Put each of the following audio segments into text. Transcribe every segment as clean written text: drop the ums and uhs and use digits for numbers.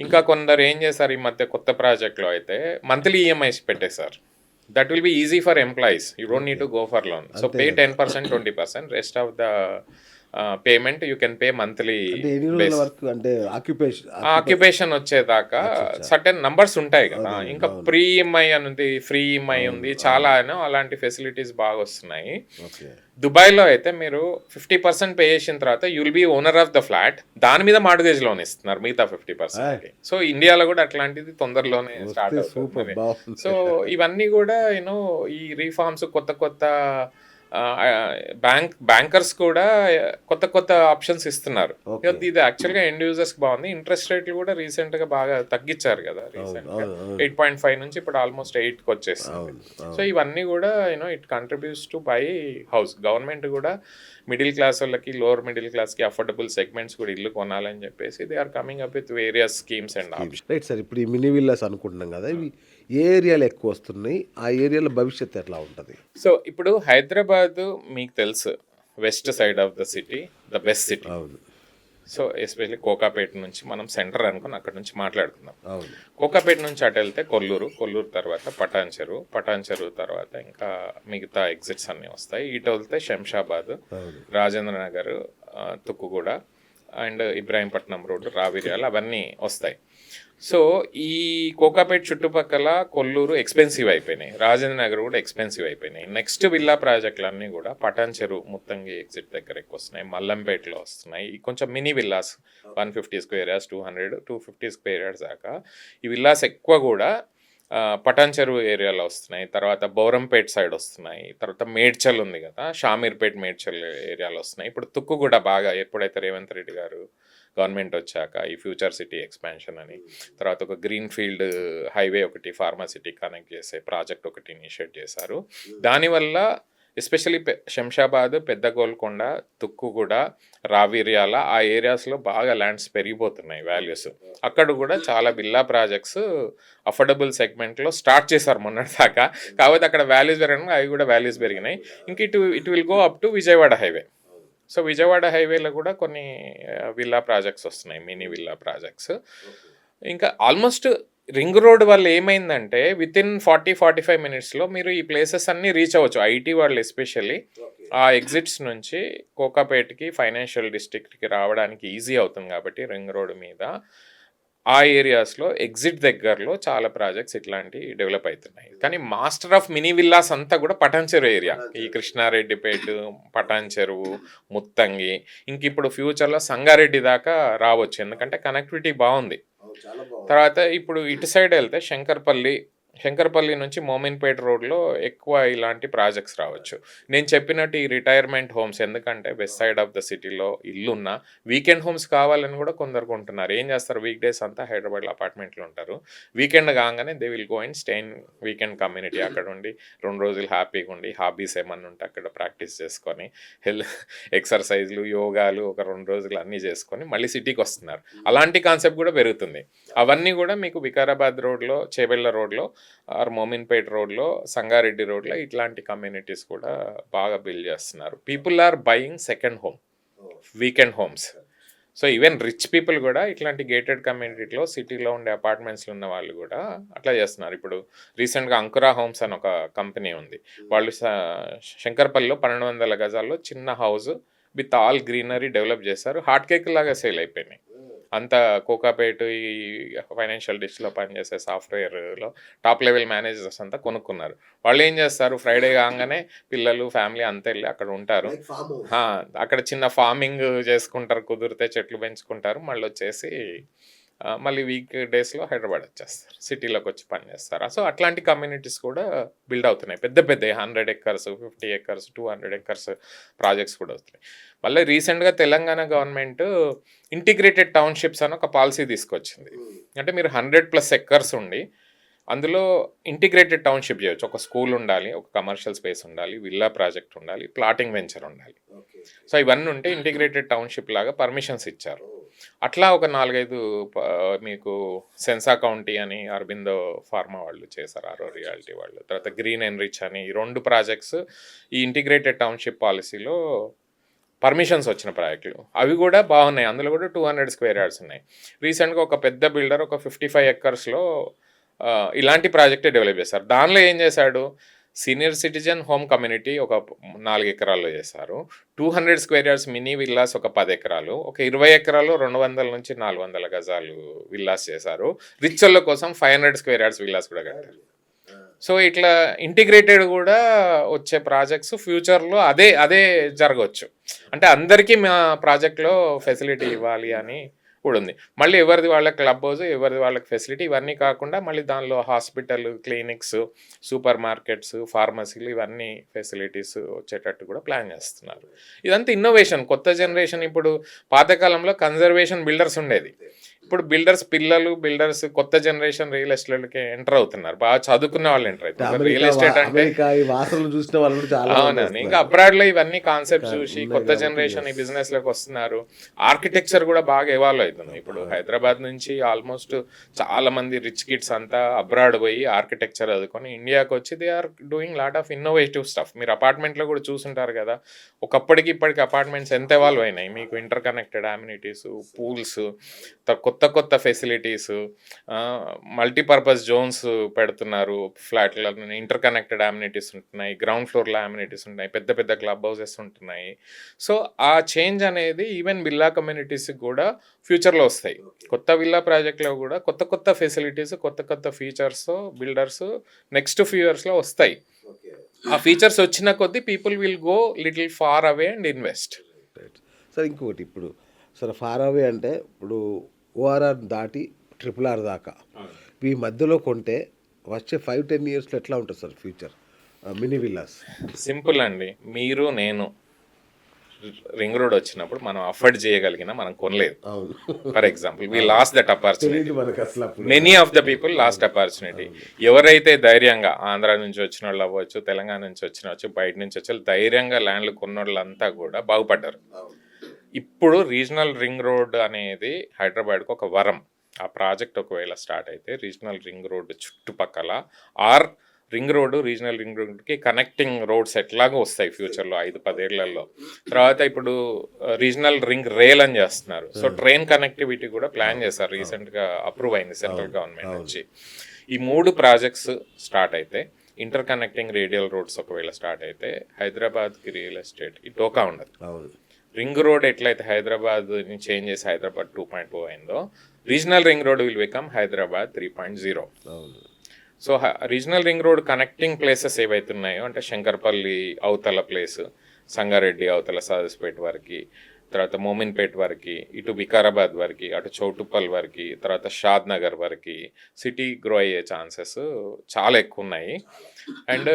ఇంకా కొందరు ఏం చేశారు ఈ మధ్య కొత్త ప్రాజెక్ట్లో అయితే మంత్లీ ఈఎంఐస్ పెట్టేశారు. That will be easy for employees. You don't need to go for loan. So అంతే పే కదా. 10%, 20%, rest of the payment you can pay monthly అంటే ఎన్ని రోజుల బేస్. వరకు అంటే ఆక్యుపేషన్ ఆక్యుపేషన్ వచ్చేదాకా అచ్చచ్చ. సర్టెన్ నంబర్స్ ఉంటాయి కదా. అవును, ఇంకా అవును. ప్రీ ఈఎంఐ ఉంది, ఫ్రీ ఈఎంఐ అవును, ఉంది, అవును. చాలా అలాంటి ఫెసిలిటీస్ బాగా వస్తున్నాయి. ఓకే. దుబాయ్లో అయితే మీరు 50% పే చేసిన తర్వాత you'll be owner of the flat, దాని మీద మార్గేజ్ లోన్ ఇస్తున్నారు మిగతా 50%. సో ఇండియాలో కూడా అట్లాంటిది తొందరలోనే స్టార్ట్ వస్తే సూపర్ అవుతుంది. బాగుంది. సో ఇవన్నీ కూడా యూనో ఈ రీఫార్మ్స్ కొత్త కొత్త బ్యాంకర్స్ కూడా కొత్త కొత్త ఆప్షన్స్ ఇస్తున్నారు. ఓకే. ఇది యాక్చువల్గా ఎండ్ యూజర్స్కి బాగుంది. ఇంట్రెస్ట్ రేట్లు కూడా రీసెంట్గా బాగా తగ్గించారు కదా. రీసెంట్గా అవును, అవును. 8.5 నుంచి ఇప్పుడు ఆల్మోస్ట్ 8కి వచ్చేస్తుంది. అవును, అవును. సో ఇవన్నీ కూడా you know it contributes to buy house. Government కూడా మిడిల్ క్లాస్ వాళ్ళకి, లోవర్ మిడిల్ క్లాస్కి అఫోర్డబుల్ సెగ్మెంట్స్ కూడా ఇల్లు కొనాలని చెప్పేసి they are coming up with various schemes and options. Right sir. ఇప్పుడు ఈ మినీ విల్లాస్ అనుకుంటున్నాం కదా, ఇవి ఏ ఏరియాలో ఎక్కువ వస్తున్నాయి, ఆ ఏరియాలో భవిష్యత్తు ఎట్లా ఉంటుంది? సో ఇప్పుడు హైదరాబాద్ మీకు తెలుసు, west side of the city, the best city. అవును, సో ఎస్పెషల్లీ కోకాపేట నుంచి మనం సెంటర్ అనుకుని అక్కడ నుంచి మాట్లాడుకుందాం. అవును. కోకాపేట నుంచి అటు వెళ్తే కొల్లూరు, కొల్లూరు తర్వాత పటాన్ చెరువు, పటాన్ చెరువు తర్వాత ఇంకా మిగతా ఎగ్జిట్స్ అన్నీ వస్తాయి. ఇటు వెళ్తే శంషాబాద్, అవును. రాజేంద్ర నగర్, తుక్కుగూడ అండ్ ఇబ్రాహీంపట్నం రోడ్డు, రావిర్యాలు అవన్నీ వస్తాయి. సో ఈ కోకాపేట చుట్టుపక్కల కొల్లూరు ఎక్స్పెన్సివ్ అయిపోయినాయి, రాజేంద్ర నగర్ కూడా ఎక్స్పెన్సివ్ అయిపోయినాయి. నెక్స్ట్ విల్లా ప్రాజెక్టులన్నీ కూడా పటాన్ చెరువు ముత్తంగి ఎగ్జిట్ దగ్గర ఎక్కువ వస్తున్నాయి, మల్లంపేటలో వస్తున్నాయి. కొంచెం mini villas 150 square yards, 250 square yards దాకా ఈ విల్లాస్ ఎక్కువ కూడా పటాన్ చెరువు ఏరియాలో వస్తున్నాయి. తర్వాత బౌరంపేట సైడ్ వస్తున్నాయి. తర్వాత మేడ్చల్ ఉంది కదా, షామీర్పేట మేడ్చల్ ఏరియాలో వస్తున్నాయి. ఇప్పుడు తుక్కు కూడా బాగా, ఎప్పుడైతే రేవంత్ రెడ్డి గారు గవర్నమెంట్ వచ్చాక ఈ ఫ్యూచర్ సిటీ ఎక్స్పాన్షన్ అని, తర్వాత ఒక గ్రీన్ ఫీల్డ్ హైవే ఒకటి ఫార్మాసిటీ కనెక్ట్ చేసే ప్రాజెక్ట్ ఒకటి ఇనిషియేట్ చేశారు. దానివల్ల ఎస్పెషలీ శంషాబాద్, పెద్ద గోల్కొండ, తుక్కుగూడ, రావిర్యాల ఆ ఏరియాస్లో బాగా ల్యాండ్స్ పెరిగిపోతున్నాయి వాల్యూస్. అక్కడ కూడా చాలా బిల్లా ప్రాజెక్ట్స్ అఫోర్డబుల్ సెగ్మెంట్లో స్టార్ట్ చేశారు మొన్నటిదాకా. కాకపోతే అక్కడ వాల్యూస్ పెరగడం, అవి కూడా వాల్యూస్ పెరిగినాయి. ఇంక it will go up to Vijayawada highway. So Vijayawada హైవేలో కూడా కొన్ని విల్లా ప్రాజెక్ట్స్ వస్తున్నాయి, మినీ విల్లా ప్రాజెక్ట్స్. ఇంకా ఆల్మోస్ట్ రింగ్ రోడ్ వల్ల ఏమైందంటే వితిన్ 40-45 మినిట్స్లో మీరు ఈ ప్లేసెస్ అన్నీ రీచ్ అవ్వచ్చు. ఐటీ వాళ్ళు ఎస్పెషల్లీ ఆ ఎగ్జిట్స్ నుంచి కోకాపేటకి, ఫైనాన్షియల్ డిస్ట్రిక్ట్కి రావడానికి ఈజీ అవుతుంది కాబట్టి రింగ్ రోడ్ మీద ఆ ఏరియాస్లో ఎగ్జిట్ దగ్గరలో చాలా ప్రాజెక్ట్స్ ఇట్లాంటివి డెవలప్ అవుతున్నాయి. కానీ మాస్టర్ ఆఫ్ మినీ విల్లాస్ అంతా కూడా పటాన్ చెరువు ఏరియా, ఈ కృష్ణారెడ్డిపేట, పటాన్ చెరువు, ముత్తంగి, ఇంక ఇప్పుడు ఫ్యూచర్లో సంగారెడ్డి దాకా రావచ్చు, ఎందుకంటే కనెక్టివిటీ బాగుంది. తర్వాత ఇప్పుడు ఇటు సైడ్ వెళ్తే శంకర్పల్లి నుంచి మోమిన్పేట రోడ్లో ఎక్కువ ఇలాంటి ప్రాజెక్ట్స్ రావచ్చు. నేను చెప్పినట్టు ఈ రిటైర్మెంట్ హోమ్స్, ఎందుకంటే వెస్ట్ సైడ్ ఆఫ్ ద సిటీలో ఇల్లున్న వీకెండ్ హోమ్స్ కావాలని కూడా కొందరు కొంటున్నారు. ఏం చేస్తారు, వీక్ డేస్ అంతా హైదరాబాద్లో అపార్ట్మెంట్లో ఉంటారు, వీకెండ్ కాగానే they will go and stay in weekend community. అక్కడ ఉండి 2 రోజులు హ్యాపీగా ఉండి హాబీస్ ఏమన్నా ఉంటే అక్కడ ప్రాక్టీస్ చేసుకొని, ఎక్సర్సైజ్లు, యోగాలు ఒక 2 రోజులు అన్నీ చేసుకొని మళ్ళీ సిటీకి వస్తున్నారు. అలాంటి కాన్సెప్ట్ కూడా పెరుగుతుంది. అవన్నీ కూడా మీకు వికారాబాద్ రోడ్లో, చేవెళ్ళ రోడ్లో ఆర్ మోమిన్పేట్ రోడ్లో, సంగారెడ్డి రోడ్లో ఇట్లాంటి కమ్యూనిటీస్ కూడా బాగా బిల్డ్ చేస్తున్నారు. People are buying second home, weekend homes. So even rich people కూడా ఇట్లాంటి గేటెడ్ కమ్యూనిటీలో, సిటీలో ఉండే అపార్ట్మెంట్స్లో ఉన్న వాళ్ళు కూడా అట్లా చేస్తున్నారు. ఇప్పుడు రీసెంట్గా అంకురా హోమ్స్ అని ఒక కంపెనీ ఉంది. వాళ్ళు శంకర్పల్లిలో 1200 గజాల్లో చిన్న house with all greenery develop చేశారు. హాట్ కేక్ లాగా సేల్ అయిపోయినాయి. అంతా కోకాపేట ఈ ఫైనాన్షియల్ డిస్ట్రిక్ట్లో పనిచేసే సాఫ్ట్వేర్లో టాప్ లెవెల్ మేనేజర్స్ అంతా కొనుక్కున్నారు. వాళ్ళు ఏం చేస్తారు, ఫ్రైడే కాగానే పిల్లలు, ఫ్యామిలీ అంతా వెళ్ళి అక్కడ ఉంటారు. అక్కడ చిన్న ఫార్మింగ్ చేసుకుంటారు, కుదిరితే చెట్లు పెంచుకుంటారు, మళ్ళీ వచ్చేసి మళ్ళీ వీక్ డేస్లో హైదరాబాద్ వచ్చేస్తారు, సిటీలోకి వచ్చి పనిచేస్తారు. సో అట్లాంటి కమ్యూనిటీస్ కూడా బిల్డ్ అవుతున్నాయి. పెద్ద పెద్ద 100 ఎకర్స్, 50 ఎకర్స్, 200 ఎకర్స్ ప్రాజెక్ట్స్ కూడా వస్తున్నాయి. మళ్ళీ రీసెంట్గా తెలంగాణ గవర్నమెంట్ ఇంటిగ్రేటెడ్ టౌన్షిప్స్ అని ఒక పాలసీ తీసుకొచ్చింది. అంటే మీరు 100+ ఎకర్స్ ఉండి అందులో ఇంటిగ్రేటెడ్ టౌన్షిప్ చేయొచ్చు. ఒక స్కూల్ ఉండాలి, ఒక కమర్షియల్ స్పేస్ ఉండాలి, విల్లా ప్రాజెక్ట్ ఉండాలి, ప్లాటింగ్ వెంచర్ ఉండాలి. సో ఇవన్నీ ఉంటే ఇంటిగ్రేటెడ్ టౌన్షిప్ లాగా పర్మిషన్స్ ఇచ్చారు. అట్లా ఒక 4-5 మీకు సెన్సా కౌంటీ అని అరబిందో ఫార్మా వాళ్ళు చేశారు, ఆరో రియాలిటీ వాళ్ళు, తర్వాత గ్రీన్ ఎన్రిచ్ అని, ఈ 2 ప్రాజెక్ట్స్ ఈ ఇంటిగ్రేటెడ్ టౌన్షిప్ పాలసీలో పర్మిషన్స్ వచ్చిన ప్రాజెక్టులు అవి కూడా బాగున్నాయి. అందులో కూడా 200 స్క్వేర్ యార్డ్స్ ఉన్నాయి. రీసెంట్గా ఒక పెద్ద బిల్డర్ ఒక 55 ఎకర్స్లో ఇలాంటి ప్రాజెక్టే డెవలప్ చేశారు. దానిలో ఏం చేశాడు, సీనియర్ సిటిజన్ హోమ్ కమ్యూనిటీ ఒక 4 ఎకరాల్లో చేశారు, 200 స్క్వేర్ యార్డ్స్ మినీ విల్లాస్ ఒక 10 ఎకరాలు, ఒక 20 ఎకరాలు 200 నుంచి 400 గజాలు విల్లాస్ చేశారు. రిచ్చర్ల కోసం 500 స్క్వేర్ యార్డ్స్ విల్లాస్ కూడా కట్టారు. సో ఇట్లా ఇంటిగ్రేటెడ్ కూడా వచ్చే ప్రాజెక్ట్స్ ఫ్యూచర్లో అదే జరగవచ్చు. అంటే అందరికీ మా ప్రాజెక్ట్లో ఫెసిలిటీ ఇవ్వాలి అని కూడా ఉంది. మళ్ళీ ఎవరిది వాళ్ళకి క్లబ్ హౌస్, ఎవరిది వాళ్ళకి ఫెసిలిటీ, ఇవన్నీ కాకుండా మళ్ళీ దానిలో హాస్పిటల్, క్లినిక్స్, సూపర్ మార్కెట్స్, ఫార్మసీలు, ఇవన్నీ ఫెసిలిటీస్ వచ్చేటట్టు కూడా ప్లాన్ చేస్తున్నారు. ఇదంతా ఇన్నోవేషన్, కొత్త జనరేషన్. ఇప్పుడు పాతకాలంలో కన్జర్వేషన్ బిల్డర్స్ ఉండేది, ఇప్పుడు బిల్డర్స్ కొత్త జనరేషన్ రియల్ ఎస్టేట్కి ఎంటర్ అవుతున్నారు. బాగా చదువుకున్న వాళ్ళు ఎంటర్ అవుతున్నారు. రియల్ ఎస్టేట్ అంటే అవునండి, ఇంకా అబ్రాడ్లో ఇవన్నీ కాన్సెప్ట్స్ చూసి కొత్త జనరేషన్ ఈ బిజినెస్ లోకి వస్తున్నారు. ఆర్కిటెక్చర్ కూడా బాగా ఎవాల్వ్ అవుతుంది. ఇప్పుడు హైదరాబాద్ నుంచి ఆల్మోస్ట్ చాలా మంది రిచ్ కిడ్స్ అంతా అబ్రాడ్ పోయి ఆర్కిటెక్చర్ చదువుకొని ఇండియాకి వచ్చి they are doing lot of innovative stuff. మీరు అపార్ట్మెంట్లో కూడా చూసుంటారు కదా, ఒకప్పటికి ఇప్పటికి అపార్ట్మెంట్స్ ఎంత ఎవాల్వ్ అయినాయి. మీకు ఇంటర్ కనెక్టెడ్ అమ్యూనిటీస్, పూల్స్, కొత్త ఫెసిలిటీస్, మల్టీపర్పస్ జోన్స్ పెడుతున్నారు ఫ్లాట్లలో, ఇంటర్ కనెక్టెడ్ అమ్యూనిటీస్ ఉంటున్నాయి, గ్రౌండ్ ఫ్లోర్లో అమ్యూనిటీస్ ఉంటున్నాయి, పెద్ద క్లబ్ హౌసెస్ ఉంటున్నాయి. సో ఆ చేంజ్ అనేది ఈవెన్ విల్లా కమ్యూనిటీస్కి కూడా ఫ్యూచర్లో వస్తాయి. కొత్త విల్లా ప్రాజెక్ట్లో కూడా కొత్త ఫెసిలిటీస్, కొత్త ఫీచర్స్ బిల్డర్స్ నెక్స్ట్ ఫ్యూ ఇయర్స్లో వస్తాయి. ఆ ఫీచర్స్ వచ్చిన కొద్దీ people will go little far away and invest. Sir ఇంకొకటి, ఇప్పుడు సరే ఫార్ అవే అంటే ఇప్పుడు ఓఆర్ఆర్ దాటి RRR దాకా ఈ మధ్యలో కొంటే వచ్చే 5-10 ఇయర్స్లో ఎట్లా ఉంటుంది sir future mini villas? Simple అండి, మీరు నేను రింగ్ రోడ్ వచ్చినప్పుడు మనం అఫోర్డ్ చేయగలిగిన మనం కొనలేదు. For example we last that opportunity, many of the people last opportunity. ఎవరైతే ధైర్యంగా ఆంధ్ర నుంచి వచ్చిన వాళ్ళు అవ్వచ్చు, తెలంగాణ నుంచి వచ్చిన బయట నుంచి వచ్చి ధైర్యంగా ల్యాండ్లు కొన్న వాళ్ళంతా కూడా బాగుపడ్డారు. ఇప్పుడు రీజనల్ రింగ్ రోడ్ అనేది హైదరాబాద్కు ఒక వరం. ఆ ప్రాజెక్ట్ ఒకవేళ స్టార్ట్ అయితే రీజనల్ రింగ్ రోడ్ చుట్టుపక్కల రీజనల్ రింగ్ రోడ్కి కనెక్టింగ్ రోడ్స్ ఎట్లాగో వస్తాయి ఫ్యూచర్లో 5-10 ఏళ్లలో. తర్వాత ఇప్పుడు రీజనల్ రింగ్ రైల్ అని చేస్తున్నారు. సో ట్రైన్ కనెక్టివిటీ కూడా ప్లాన్ చేశారు, రీసెంట్గా అప్రూవ్ అయింది సెంట్రల్ గవర్నమెంట్ నుంచి. ఈ 3 ప్రాజెక్ట్స్ స్టార్ట్ అయితే, ఇంటర్ కనెక్టింగ్ రేడియల్ రోడ్స్ ఒకవేళ స్టార్ట్ అయితే, హైదరాబాద్కి రియల్ ఎస్టేట్కి టోకా ఉండదు. రింగ్ రోడ్ ఎట్లయితే హైదరాబాద్ని చేంజ్ చేసి హైదరాబాద్ 2.0 అయిందో, regional ring road will become Hyderabad 3.0. So regional ring road connecting places ఏవైతే ఉన్నాయో, అంటే శంకర్పల్లి అవతల ప్లేస్, సంగారెడ్డి అవతల సాదస్పేట వరకు, తర్వాత మోమిన్పేట్ వరకు, ఇటు వికారాబాద్ వరకు, అటు చౌటుప్పల్ వరకు, తర్వాత షాద్ నగర్ వరకు సిటీ గ్రో అయ్యే ఛాన్సెస్ చాలా ఎక్కువ ఉన్నాయి. అండ్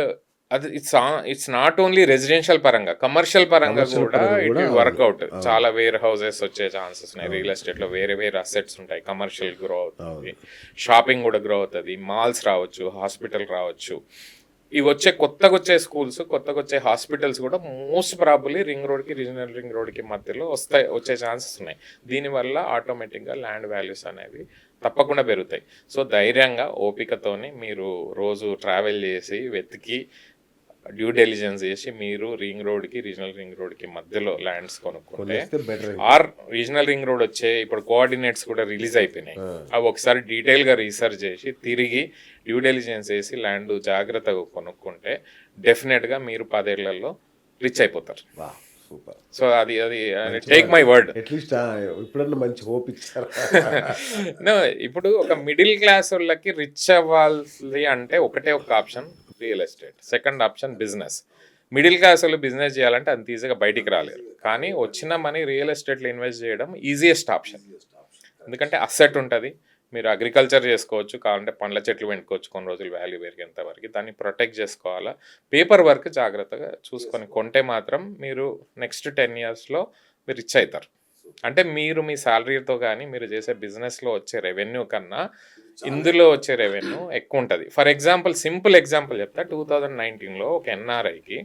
అది ఇట్స్ నాట్ ఓన్లీ రెసిడెన్షియల్ పరంగా, కమర్షియల్ పరంగా కూడా ఇట్ వర్కౌట్. చాలా వేర్ హౌసెస్ వచ్చే ఛాన్సెస్ ఉన్నాయి. రియల్ ఎస్టేట్లో వేరే అసెట్స్ ఉంటాయి, కమర్షియల్ గ్రో అవుతుంది, షాపింగ్ కూడా గ్రో అవుతుంది, మాల్స్ రావచ్చు, హాస్పిటల్ రావచ్చు. ఇవి కొత్తగా వచ్చే స్కూల్స్, కొత్తగా వచ్చే హాస్పిటల్స్ కూడా మోస్ట్ ప్రాబబ్లీ రీజనల్ రింగ్ రోడ్కి మధ్యలో వచ్చే ఛాన్సెస్ ఉన్నాయి. దీనివల్ల ఆటోమేటిక్గా ల్యాండ్ వాల్యూస్ అనేవి తప్పకుండా పెరుగుతాయి. సో ధైర్యంగా ఓపికతోని మీరు రోజు ట్రావెల్ చేసి వెతికి డ్యూ డెలిజెన్స్ చేసి మీరు రీజనల్ రింగ్ రోడ్కి మధ్యలో ల్యాండ్స్ కొనుక్కుంటే, ఆర్ రీజనల్ రింగ్ రోడ్ వచ్చే ఇప్పుడు కోఆర్డినేట్స్ కూడా రిలీజ్ అయిపోయినాయి, అవి ఒకసారి డీటెయిల్గా రీసెర్చ్ చేసి తిరిగి డ్యూ డెలిజెన్స్ చేసి ల్యాండ్ జాగ్రత్తగా కొనుక్కుంటే డెఫినెట్గా మీరు 10 ఏళ్లలో రిచ్ అయిపోతారు. సో అది టేక్ మై వర్డ్. ఇప్పుడు ఒక మిడిల్ క్లాస్ వాళ్ళకి రిచ్ అవ్వాలి అంటే ఒకటే ఒక option real estate, second option business. Middle class వాళ్ళు బిజినెస్ చేయాలంటే అంత ఈజీగా బయటికి రాలేరు, కానీ వచ్చిన మనీ రియల్ ఎస్టేట్లో ఇన్వెస్ట్ చేయడం ఈజియెస్ట్ ఆప్షన్. ఎందుకంటే అసెట్ ఉంటుంది, మీరు అగ్రికల్చర్ చేసుకోవచ్చు, కావాలంటే పండ్ల చెట్లు పెట్టుకోవచ్చు కొన్ని రోజులు వాల్యూ పెరిగేంత వరకు, దాన్ని ప్రొటెక్ట్ చేసుకోవాలా, పేపర్ వర్క్ జాగ్రత్తగా చూసుకొని కొంటే మాత్రం మీరు నెక్స్ట్ 10 ఇయర్స్లో మీరు రిచ్ అవుతారు. అంటే మీరు మీ శాలరీతో కానీ మీరు చేసే బిజినెస్లో వచ్చే రెవెన్యూ కన్నా ఇందులో వచ్చే రెవెన్యూ ఎక్కువ ఉంటుంది. ఫర్ ఎగ్జాంపుల్, సింపుల్ ఎగ్జాంపుల్ చెప్తా, 2019లో ఒక ఎన్ఆర్ఐకి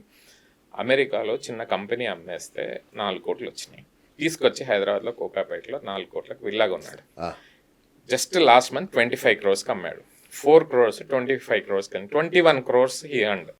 అమెరికాలో చిన్న కంపెనీ అమ్మేస్తే 4 కోట్లు వచ్చినాయి. తీసుకొచ్చి హైదరాబాద్లో కోకాపేటలో 4 కోట్లకు విల్లా కొన్నాడు. Just last month 25 crores అమ్మాడు. 4 crores 25 crores కానీ 21 crores హీ ఎర్న్డ్.